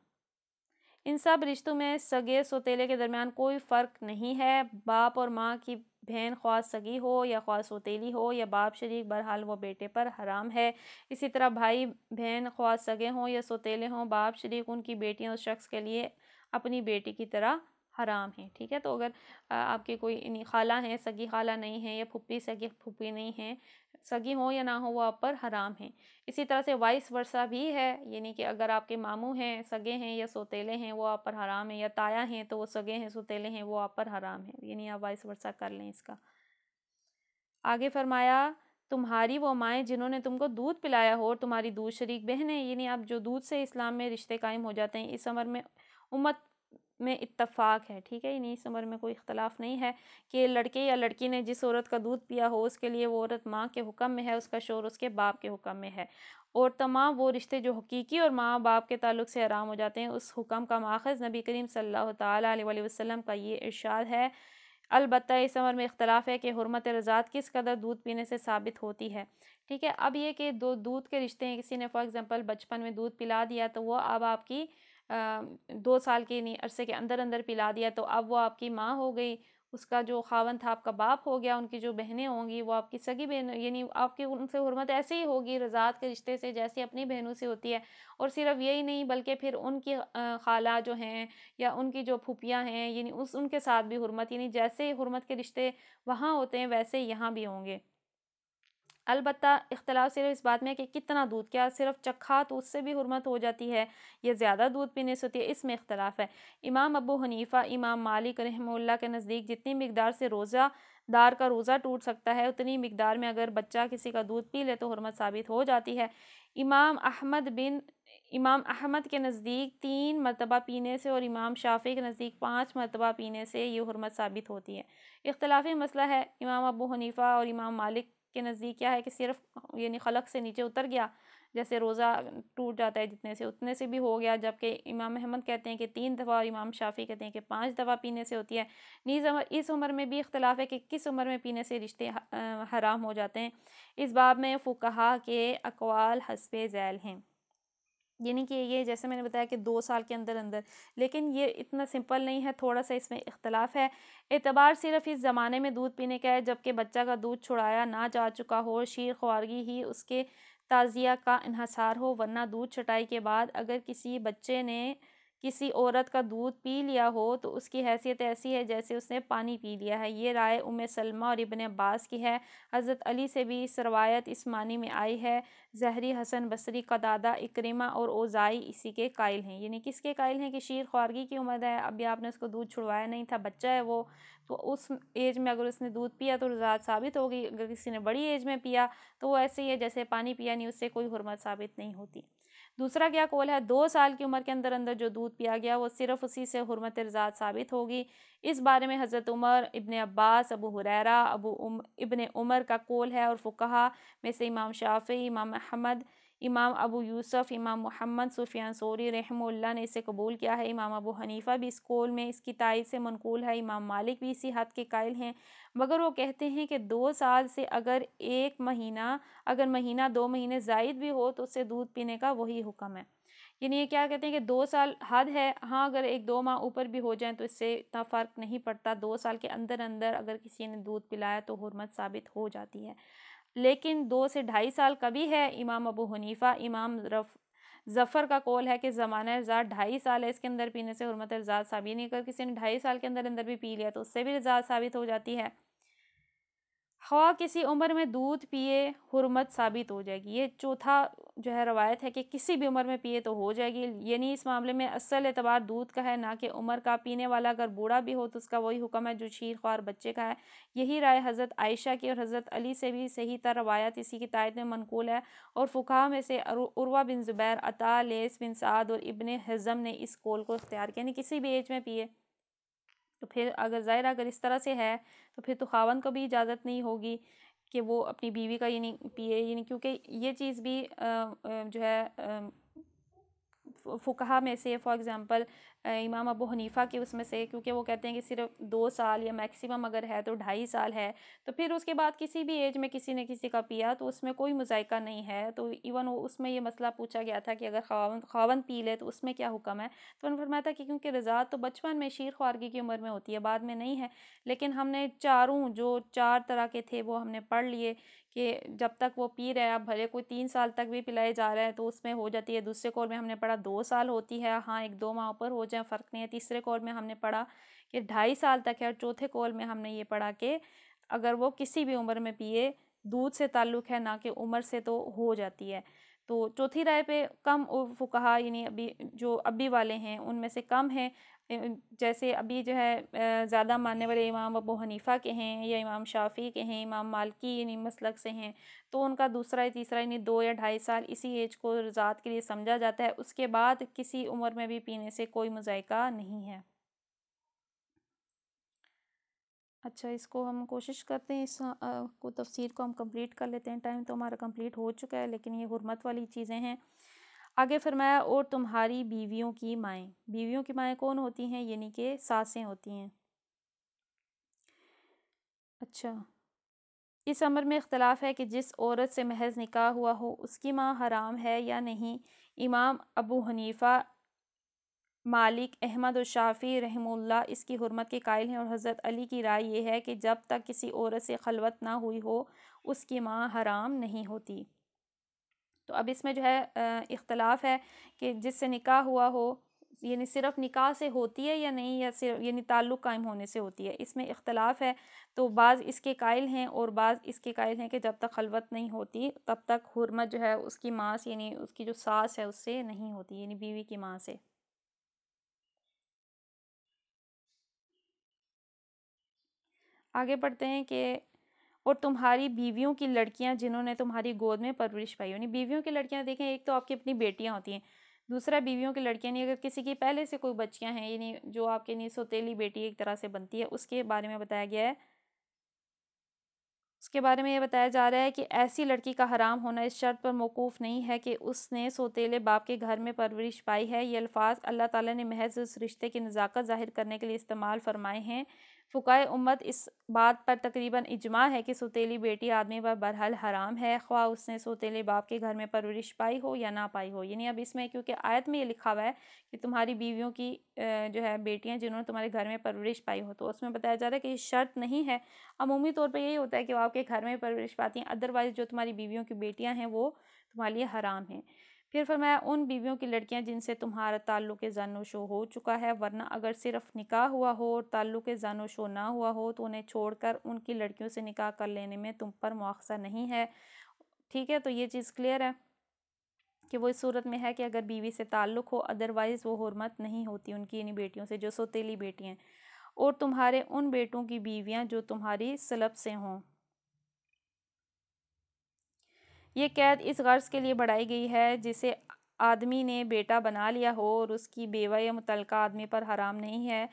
ان سب رشتوں میں سگے سوتیلے کے درمیان کوئی فرق نہیں ہے۔ باپ اور ماں کی بہن خواہ سگی ہو یا خواہ سوتیلی ہو یا باپ شریک، بہرحال وہ بیٹے پر حرام ہے۔ اسی طرح بھائی بہن خواہ سگے ہوں یا سوتیلے ہوں، باپ شریک ان کی بیٹیاں اس شخص کے لیے اپنی بیٹی کی طرح حرام ہیں، ٹھیک ہے۔ تو اگر آپ کے کوئی خالہ ہیں، سگی خالہ نہیں ہیں، یا پھپھی سگی پھپھی نہیں ہیں، سگی ہوں یا نہ ہوں، وہ آپ پر حرام ہیں۔ اسی طرح سے وائس ورثہ بھی ہے، یعنی کہ اگر آپ کے ماموں ہیں، سگے ہیں یا سوتیلے ہیں، وہ آپ پر حرام ہیں، یا تایا ہیں تو وہ سگے ہیں سوتیلے ہیں، وہ آپ پر حرام ہیں، یعنی آپ وائس ورثہ کر لیں اس کا۔ آگے فرمایا تمہاری وہ مائیں جنہوں نے تم کو دودھ پلایا ہو اور تمہاری دودھ شریک بہنیں، یعنی اب جو دودھ سے اسلام میں رشتے قائم ہو جاتے ہیں، اس امر میں امت میں اتفاق ہے، ٹھیک ہے، یعنی اس امر میں کوئی اختلاف نہیں ہے کہ لڑکے یا لڑکی نے جس عورت کا دودھ پیا ہو اس کے لیے وہ عورت ماں کے حکم میں ہے، اس کا شوہر اس کے باپ کے حکم میں ہے، اور تمام وہ رشتے جو حقیقی اور ماں باپ کے تعلق سے حرام ہو جاتے ہیں، اس حکم کا ماخذ نبی کریم صلی اللہ تعالیٰ علیہ وسلم کا یہ ارشاد ہے۔ البتہ اس امر میں اختلاف ہے کہ حرمت رضاعت کس قدر دودھ پینے سے ثابت ہوتی ہے، ٹھیک ہے۔ اب یہ کہ دودھ کے رشتے ہیں، کسی نے فار ایگزامپل بچپن میں دودھ پلا دیا تو وہ اب آپ کی 2 سال کے عرصے کے اندر اندر پلا دیا تو اب وہ آپ کی ماں ہو گئی، اس کا جو خاوند تھا آپ کا باپ ہو گیا، ان کی جو بہنیں ہوں گی وہ آپ کی سگی بہن، یعنی آپ کی ان سے حرمت ایسے ہی ہوگی رضاعت کے رشتے سے جیسے اپنی بہنوں سے ہوتی ہے۔ اور صرف یہی نہیں بلکہ پھر ان کی خالہ جو ہیں یا ان کی جو پھوپھیاں ہیں، یعنی ان کے ساتھ بھی حرمت، یعنی جیسے حرمت کے رشتے وہاں ہوتے ہیں ویسے یہاں بھی ہوں گے۔ البتہ اختلاف صرف اس بات میں ہے کہ کتنا دودھ، کیا صرف چکھا تو اس سے بھی حرمت ہو جاتی ہے یا زیادہ دودھ پینے سے ہوتی ہے، اس میں اختلاف ہے۔ امام ابو حنیفہ، امام مالک رحمہ اللہ کے نزدیک جتنی مقدار سے روزہ دار کا روزہ ٹوٹ سکتا ہے اتنی مقدار میں اگر بچہ کسی کا دودھ پی لے تو حرمت ثابت ہو جاتی ہے۔ امام احمد کے نزدیک 3 مرتبہ پینے سے اور امام شافعی کے نزدیک 5 مرتبہ پینے سے یہ حرمت ثابت ہوتی ہے۔ اختلافی مسئلہ ہے، امام ابو حنیفہ اور امام مالک کے نزدیک کیا ہے کہ صرف یعنی خلق سے نیچے اتر گیا، جیسے روزہ ٹوٹ جاتا ہے جتنے سے اتنے سے بھی ہو گیا، جبکہ امام احمد کہتے ہیں کہ 3 دفعہ اور امام شافعی کہتے ہیں کہ 5 دفعہ پینے سے ہوتی ہے۔ نیز اس عمر میں بھی اختلاف ہے کہ کس عمر میں پینے سے رشتے حرام ہو جاتے ہیں۔ اس باب میں فقہا کے اقوال حسب ذیل ہیں، یعنی کہ یہ جیسے میں نے بتایا کہ 2 سال کے اندر اندر، لیکن یہ اتنا سمپل نہیں ہے، تھوڑا سا اس میں اختلاف ہے۔ اعتبار صرف اس زمانے میں دودھ پینے کا ہے جبکہ بچہ کا دودھ چھڑایا نہ جا چکا ہو، شیر خوارگی ہی اس کے تغذیہ کا انحصار ہو، ورنہ دودھ چھٹائی کے بعد اگر کسی بچے نے کسی عورت کا دودھ پی لیا ہو تو اس کی حیثیت ایسی ہے جیسے اس نے پانی پی لیا ہے۔ یہ رائے ام سلمہ اور ابن عباس کی ہے۔ حضرت علی سے بھی اس روایت اس معنی میں آئی ہے۔ زہری، حسن بصری، قتادہ، اکرمہ اور اوزاعی اسی کے قائل ہیں، یعنی کس کے قائل ہیں کہ شیر خوارگی کی عمر ہے، ابھی آپ نے اس کو دودھ چھڑوایا نہیں تھا، بچہ ہے وہ، تو اس ایج میں اگر اس نے دودھ پیا تو رضاعت ثابت ہوگی۔ اگر کسی نے بڑی ایج میں پیا تو وہ ایسے ہی ہے جیسے پانی پیا نہیں، اس سے کوئی حرمت ثابت نہیں ہوتی۔ دوسرا کیا قول ہے، 2 سال کی عمر کے اندر اندر جو دودھ پیا گیا وہ صرف اسی سے حرمت رضاعت ثابت ہوگی۔ اس بارے میں حضرت عمر، ابن عباس، ابو ہریرہ، ابن عمر کا قول ہے، اور فقہا میں سے امام شافعی، امام احمد، امام ابو یوسف، امام محمد، سفیان ثوری رحمہ اللہ نے اسے قبول کیا ہے۔ امام ابو حنیفہ بھی اس قول میں اس کی تائید سے منقول ہے۔ امام مالک بھی اسی حد کے قائل ہیں، مگر وہ کہتے ہیں کہ 2 سال سے اگر مہینہ 2 مہینے زائد بھی ہو تو اس سے دودھ پینے کا وہی حکم ہے۔ یعنی یہ کیا کہتے ہیں کہ 2 سال حد ہے، ہاں اگر 1-2 ماہ اوپر بھی ہو جائیں تو اس سے اتنا فرق نہیں پڑتا، 2 سال کے اندر اندر اگر کسی نے دودھ پلایا تو حرمت ثابت ہو جاتی ہے۔ لیکن 2 سے 2.5 سال کا بھی ہے۔ امام ابو حنیفہ، امام ظفر کا قول ہے کہ زمانہ رضاعت 2.5 سال ہے، اس کے اندر پینے سے حرمت رضاعت ثابت، یعنی اگر کسی نے 2.5 سال کے اندر اندر بھی پی لیا تو اس سے بھی رضاعت ثابت ہو جاتی ہے۔ خواہ کسی عمر میں دودھ پیے حرمت ثابت ہو جائے گی۔ یہ چوتھا جو ہے روایت ہے کہ کسی بھی عمر میں پیے تو ہو جائے گی، یعنی اس معاملے میں اصل اعتبار دودھ کا ہے نہ کہ عمر کا۔ پینے والا اگر بوڑھا بھی ہو تو اس کا وہی حکم ہے جو شیر خوار بچے کا ہے۔ یہی رائے حضرت عائشہ کی اور حضرت علی سے بھی صحیح تر روایت اسی کی تائید میں منقول ہے، اور فقہا میں سے عروہ بن زبیر، عطا، لیث بن سعد اور ابن حزم نے اس قول کو اختیار کیا، یعنی کسی بھی ایج میں پیے تو پھر اگر ظاہر اگر اس طرح سے ہے تو پھر تو خاوند کو بھی اجازت نہیں ہوگی کہ وہ اپنی بیوی کا یعنی پیے، یعنی کیونکہ یہ چیز بھی جو ہے فقہا میں سے فار ایگزامپل امام ابو حنیفہ کے اس میں سے، کیونکہ وہ کہتے ہیں کہ صرف 2 سال یا میکسیمم اگر ہے تو 2.5 سال ہے، تو پھر اس کے بعد کسی بھی ایج میں کسی نے کسی کا پیا تو اس میں کوئی مذائقہ نہیں ہے. تو ایون اس میں یہ مسئلہ پوچھا گیا تھا کہ اگر خاوند پی لے تو اس میں کیا حکم ہے. تو انہوں نے فرمایا تھا کہ کیونکہ رضاعت تو بچپن میں شیر خوارگی کی عمر میں ہوتی ہے، بعد میں نہیں ہے، لیکن ہم نے چاروں جو 4 طرح کے تھے وہ ہم نے پڑھ لیے کہ جب تک وہ پی رہے، اب بھلے کوئی 3 سال تک بھی پلائے جا رہا ہے تو اس میں ہو جاتی ہے. دوسرے قول میں ہم نے پڑھا 2 سال ہوتی ہے، ہاں 1-2 ماہ اوپر ہو جائیں فرق نہیں ہے. تیسرے قول میں ہم نے پڑھا کہ 2.5 سال تک ہے، اور چوتھے قول میں ہم نے یہ پڑھا کہ اگر وہ کسی بھی عمر میں پیے، دودھ سے تعلق ہے نہ کہ عمر سے، تو ہو جاتی ہے. تو چوتھی رائے پہ کم فقہا یعنی ابھی جو ابھی والے ہیں ان میں سے کم ہیں، جیسے ابھی جو ہے زیادہ ماننے والے امام ابو حنیفہ کے ہیں یا امام شافعی کے ہیں، امام مالکی یعنی مسلک سے ہیں، تو ان کا دوسرا یا تیسرا یعنی 2 یا 2.5 سال اسی ایج کو رضاعت کے لیے سمجھا جاتا ہے. اس کے بعد کسی عمر میں بھی پینے سے کوئی مذائقہ نہیں ہے. اچھا، اس کو ہم کوشش کرتے ہیں، اس کو تفسیر کو ہم کمپلیٹ کر لیتے ہیں. ٹائم تو ہمارا کمپلیٹ ہو چکا ہے، لیکن یہ حرمت والی چیزیں ہیں. آگے فرمایا اور تمہاری بیویوں کی مائیں. بیویوں کی مائیں کون ہوتی ہیں؟ یعنی کہ ساسیں ہوتی ہیں. اچھا، اس امر میں اختلاف ہے کہ جس عورت سے محض نکاح ہوا ہو اس کی ماں حرام ہے یا نہیں. امام ابو حنیفہ، مالک، احمد و شافعی رحمہ اللہ اس کی حرمت کے قائل ہیں، اور حضرت علی کی رائے یہ ہے کہ جب تک کسی عورت سے خلوت نہ ہوئی ہو اس کی ماں حرام نہیں ہوتی. تو اب اس میں جو ہے اختلاف ہے کہ جس سے نکاح ہوا ہو یعنی صرف نکاح سے ہوتی ہے یا نہیں، یا صرف یعنی تعلق قائم ہونے سے ہوتی ہے. اس میں اختلاف ہے. تو بعض اس کے قائل ہیں اور بعض اس کے قائل ہیں کہ جب تک خلوت نہیں ہوتی تب تک حرمت جو ہے اس کی ماں سے یعنی اس کی جو ساس ہے اس سے نہیں ہوتی، یعنی بیوی کی ماں سے. آگے پڑھتے ہیں کہ اور تمہاری بیویوں کی لڑکیاں جنہوں نے تمہاری گود میں پرورش پائی. یعنی بیویوں کی لڑکیاں دیکھیں، ایک تو آپ کی اپنی بیٹیاں ہوتی ہیں، دوسرا بیویوں کی لڑکیاں یعنی اگر کسی کی پہلے سے کوئی بچیاں ہیں یعنی جو آپ کے سوتیلی بیٹی ایک طرح سے بنتی ہے، اس کے بارے میں بتایا گیا ہے. اس کے بارے میں یہ بتایا جا رہا ہے کہ ایسی لڑکی کا حرام ہونا اس شرط پر موقوف نہیں ہے کہ اس نے سوتیلے باپ کے گھر میں پرورش پائی ہے. یہ الفاظ اللہ تعالیٰ نے محض اس رشتے کی نزاکت ظاہر کرنے کے لیے استعمال فرمائے ہیں. فقہائے امت اس بات پر تقریباً اجماع ہے کہ سوتیلی بیٹی آدمی پر برحال حرام ہے، خواہ اس نے سوتیلے باپ کے گھر میں پرورش پائی ہو یا نہ پائی ہو. یعنی اب اس میں کیونکہ آیت میں یہ لکھا ہوا ہے کہ تمہاری بیویوں کی جو ہے بیٹیاں جنہوں نے تمہارے گھر میں پرورش پائی ہو، تو اس میں بتایا جا رہا ہے کہ یہ شرط نہیں ہے. عمومی طور پہ یہی ہوتا ہے کہ وہ آپ کے گھر میں پرورش پاتی ہیں، ادروائز جو تمہاری بیویوں کی بیٹیاں ہیں وہ تمہارے لیے حرام ہیں. پھر فرمایا ان بیویوں کی لڑکیاں جن سے تمہارا تعلق زن و شو ہو چکا ہے، ورنہ اگر صرف نکاح ہوا ہو اور تعلق زن و شو نہ ہوا ہو تو انہیں چھوڑ کر ان کی لڑکیوں سے نکاح کر لینے میں تم پر مواخذہ نہیں ہے. ٹھیک ہے، تو یہ چیز کلیئر ہے کہ وہ اس صورت میں ہے کہ اگر بیوی سے تعلق ہو، ادروائز وہ حرمت نہیں ہوتی ان کی یعنی بیٹیوں سے جو سوتیلی بیٹی ہیں. اور تمہارے ان بیٹوں کی بیویاں جو تمہاری صلب سے ہوں. یہ قید اس غرض کے لیے بڑھائی گئی ہے جسے آدمی نے بیٹا بنا لیا ہو اور اس کی بیوہ یا متعلقہ آدمی پر حرام نہیں ہے.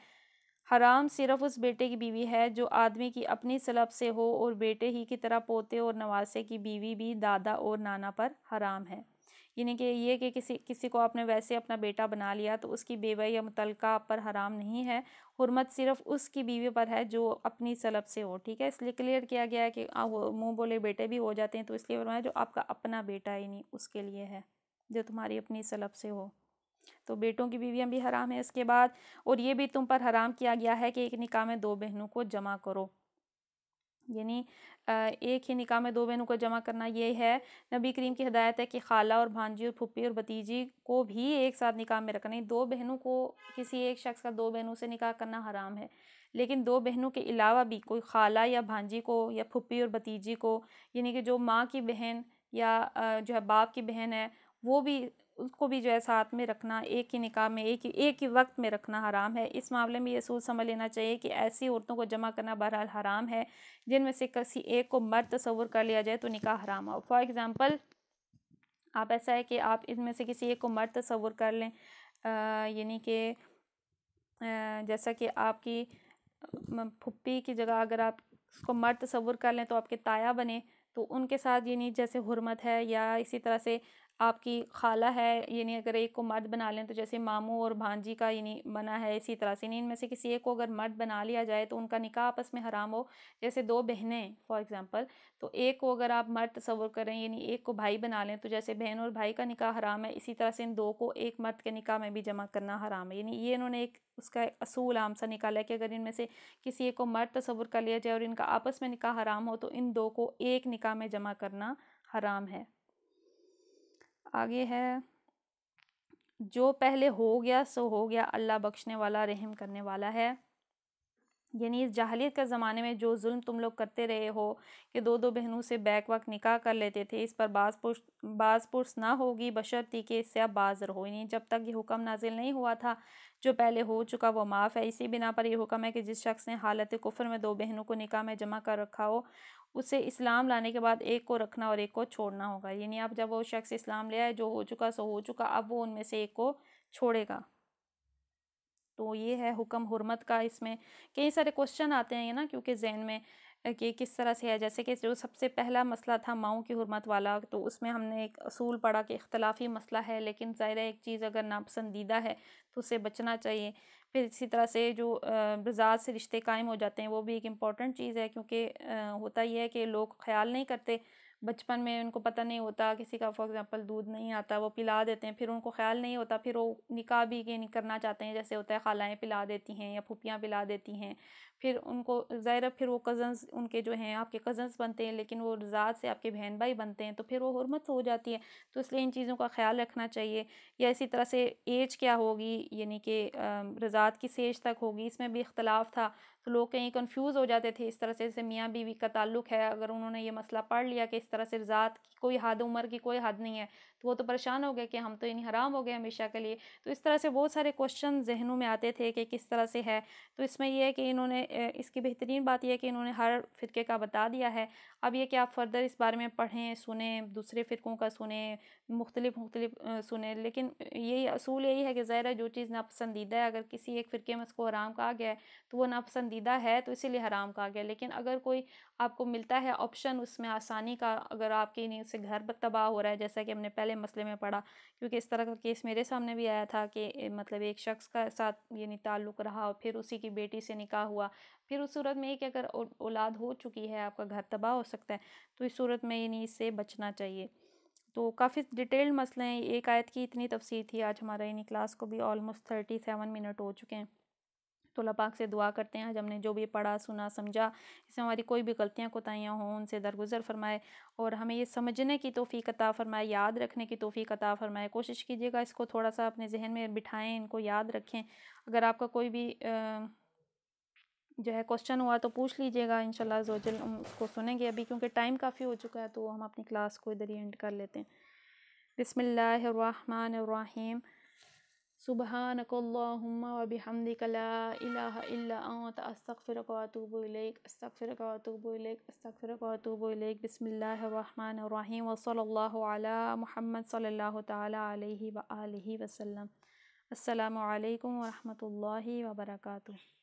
حرام صرف اس بیٹے کی بیوی ہے جو آدمی کی اپنی صلب سے ہو، اور بیٹے ہی کی طرح پوتے اور نواسے کی بیوی بھی دادا اور نانا پر حرام ہے. یعنی کہ یہ کہ کسی کو آپ نے ویسے اپنا بیٹا بنا لیا تو اس کی بیوہ یا متعلقہ آپ پر حرام نہیں ہے. حرمت صرف اس کی بیوی پر ہے جو اپنی صلب سے ہو. ٹھیک ہے، اس لیے کلیئر کیا گیا ہے کہ منہ بولے بیٹے بھی ہو جاتے ہیں، تو اس لیے فرمایا جو آپ کا اپنا بیٹا ہے یعنی اس کے لیے ہے جو تمہاری اپنی صلب سے ہو. تو بیٹوں کی بیویاں بھی حرام ہیں. اس کے بعد اور یہ بھی تم پر حرام کیا گیا ہے کہ ایک نکاح میں 2 بہنوں کو جمع کرو. یعنی ایک ہی نکاح میں 2 بہنوں کو جمع کرنا یہ ہے. نبی کریم کی ہدایت ہے کہ خالہ اور بھانجی اور پھپھی اور بھتیجی کو بھی ایک ساتھ نکاح میں رکھنا ہے. 2 بہنوں کو کسی ایک شخص کا 2 بہنوں سے نکاح کرنا حرام ہے، لیکن 2 بہنوں کے علاوہ بھی کوئی خالہ یا بھانجی کو یا پھپھی اور بھتیجی کو یعنی کہ جو ماں کی بہن یا جو ہے باپ کی بہن ہے وہ بھی اس کو بھی جو ہے ساتھ میں رکھنا، ایک ہی نکاح میں ایک ہی وقت میں رکھنا حرام ہے. اس معاملے میں یہ اصول سمجھ لینا چاہیے کہ ایسی عورتوں کو جمع کرنا بہرحال حرام ہے جن میں سے کسی ایک کو مرد تصور کر لیا جائے تو نکاح حرام ہو. فار ایگزامپل آپ ایسا ہے کہ آپ ان میں سے کسی ایک کو مرد تصور کر لیں، یعنی کہ جیسا کہ آپ کی پھپھی کی جگہ اگر آپ اس کو مرد تصور کر لیں تو آپ کے تایا بنے، تو ان کے ساتھ یعنی جیسے حرمت ہے. یا اسی طرح سے آپ کی خالہ ہے، یعنی اگر ایک کو مرد بنا لیں تو جیسے ماموں اور بھانجی کا یعنی بنا ہے، اسی طرح سے ان میں سے کسی ایک کو اگر مرد بنا لیا جائے تو ان کا نکاح آپس میں حرام ہو. جیسے دو بہنیں فار ایگزامپل، تو ایک کو اگر آپ مرد تصور کریں یعنی ایک کو بھائی بنا لیں تو جیسے بہن اور بھائی کا نکاح حرام ہے، اسی طرح سے ان دو کو ایک مرد کے نکاح میں بھی جمع کرنا حرام ہے. یعنی یہ انہوں نے ایک اس کا اصول عام سا نکالا ہے کہ اگر ان میں سے کسی ایک کو مرد تصور کر لیا جائے اور ان کا آپس میں نکاح حرام ہو تو ان دو کو ایک نکاح میں جمع کرنا حرام ہے. آگے ہے جو پہلے ہو گیا سو ہو گیا، اللہ بخشنے والا رحم کرنے والا ہے. یعنی اس جاہلیت کے زمانے میں جو ظلم تم لوگ کرتے رہے ہو کہ دو دو بہنوں سے بیک وقت نکاح کر لیتے تھے، اس پر باز پرس نہ ہوگی بشرطی کہ اس سے آپ بازر ہو. یعنی جب تک یہ حکم نازل نہیں ہوا تھا جو پہلے ہو چکا وہ معاف ہے. اسی بنا پر یہ حکم ہے کہ جس شخص نے حالت کفر میں دو بہنوں کو نکاح میں جمع کر رکھا ہو اسے اسلام لانے کے بعد ایک کو رکھنا اور ایک کو چھوڑنا ہوگا. یعنی اب جب وہ شخص اسلام لے آئے جو ہو چکا سو ہو چکا، اب وہ ان میں سے ایک کو چھوڑے گا. تو یہ ہے حکم حرمت کا. اس میں کئی سارے کوشچن آتے ہیں نا کیونکہ ذہن میں کہ کس طرح سے ہے. جیسے کہ جو سب سے پہلا مسئلہ تھا ماؤں کی حرمت والا، تو اس میں ہم نے ایک اصول پڑھا کہ اختلافی مسئلہ ہے، لیکن ظاہر ہے ایک چیز اگر ناپسندیدہ ہے تو اسے بچنا چاہیے. پھر اسی طرح سے جو رضاعت سے رشتے قائم ہو جاتے ہیں وہ بھی ایک امپورٹنٹ چیز ہے، کیونکہ ہوتا یہ ہے کہ لوگ خیال نہیں کرتے بچپن میں، ان کو پتہ نہیں ہوتا، کسی کا فار ایگزامپل دودھ نہیں آتا وہ پلا دیتے ہیں، پھر ان کو خیال نہیں ہوتا، پھر وہ نکاح بھی نہیں کرنا چاہتے ہیں. جیسے ہوتا ہے خالائیں پلا دیتی ہیں یا پھوپھیاں پلا دیتی ہیں، پھر ان کو ظاہر پھر وہ کزنز ان کے جو ہیں آپ کے کزنز بنتے ہیں لیکن وہ رضاعت سے آپ کے بہن بھائی بنتے ہیں، تو پھر وہ حرمت ہو جاتی ہے. تو اس لیے ان چیزوں کا خیال رکھنا چاہیے. یا اسی طرح سے ایج کیا ہوگی، یعنی کہ رضاعت کس ایج تک ہوگی، اس میں بھی اختلاف تھا. تو لوگ کہیں کنفیوز ہو جاتے تھے اس طرح سے. جیسے میاں بیوی کا تعلق ہے، اگر انہوں نے یہ مسئلہ پڑھ لیا کہ اس طرح سے رضاعت کی کوئی حد، عمر کی کوئی حد نہیں ہے، تو وہ تو پریشان ہو گئے کہ ہم تو یعنی حرام ہو گئے ہمیشہ کے لیے. تو اس طرح سے بہت سارے کوشچن ذہنوں میں آتے تھے کہ کس طرح سے ہے. تو اس میں یہ ہے کہ انہوں نے اس کی بہترین بات یہ ہے کہ انہوں نے ہر فرقے کا بتا دیا ہے. اب یہ کہ آپ فردر اس بارے میں پڑھیں، سنیں، دوسرے فرقوں کا سنیں، مختلف سنیں، لیکن یہی اصول یہی ہے کہ ظاہر ہے جو چیز ناپسندیدہ ہے اگر کسی ایک فرقے میں اس کو حرام کہا گیا ہے تو وہ ناپسندیدہ ہے تو اسی لیے حرام کہا گیا. لیکن اگر کوئی آپ کو ملتا ہے آپشن اس میں آسانی کا، اگر آپ کے نہیں سے گھر تباہ ہو رہا ہے جیسا کہ ہم نے پہلے مسئلے میں پڑھا، کیونکہ اس طرح کا کیس میرے سامنے بھی آیا تھا کہ مطلب ایک شخص کا ساتھ یعنی تعلق رہا اور پھر اسی کی بیٹی سے نکاح ہوا، پھر اس صورت میں ایک اگر اولاد ہو چکی ہے آپ کا گھر تباہ ہو سکتا ہے. تو اس صورت میں یعنی اس سے بچنا چاہیے. تو کافی ڈیٹیلڈ مسئلے ہیں. ایک آیت کی اتنی تفسیر تھی. آج ہمارا یعنی کلاس کو بھی آلموسٹ 37 منٹ ہو چکے ہیں. تو اللہ پاک سے دعا کرتے ہیں آج ہم نے جو بھی پڑھا سنا سمجھا اس میں ہماری کوئی بھی غلطیاں کوتاہیاں ہوں ان سے درگزر فرمائے اور ہمیں یہ سمجھنے کی توفیق عطا فرمائے، یاد رکھنے کی توفیق عطا فرمائے. کوشش کیجیے گا اس کو تھوڑا سا اپنے ذہن میں بٹھائیں، ان کو یاد رکھیں. اگر آپ کا کوئی بھی جو ہے کوسچن ہوا تو پوچھ لیجیے گا، انشاءاللہ عز و جل ہم اس کو سنیں گے ابھی کیونکہ ٹائم کافی ہو چکا ہے تو ہم اپنی کلاس کو ادھر ہی اینڈ کر لیتے ہیں. بسم اللہ الرحمن الرحیم. سبحانک اللہم و بحمدک لا الہ الا انت استغفرک و اتوب الیک استغفرک و اتوب الیک استغفرک و اتوب الیک. بسم اللہ الرحمن الرحیم و صلی اللہ علی محمد صلی اللہ تعالی علیہ وآلہ وسلم. السلام علیکم ورحمۃ اللہ وبرکاتہ.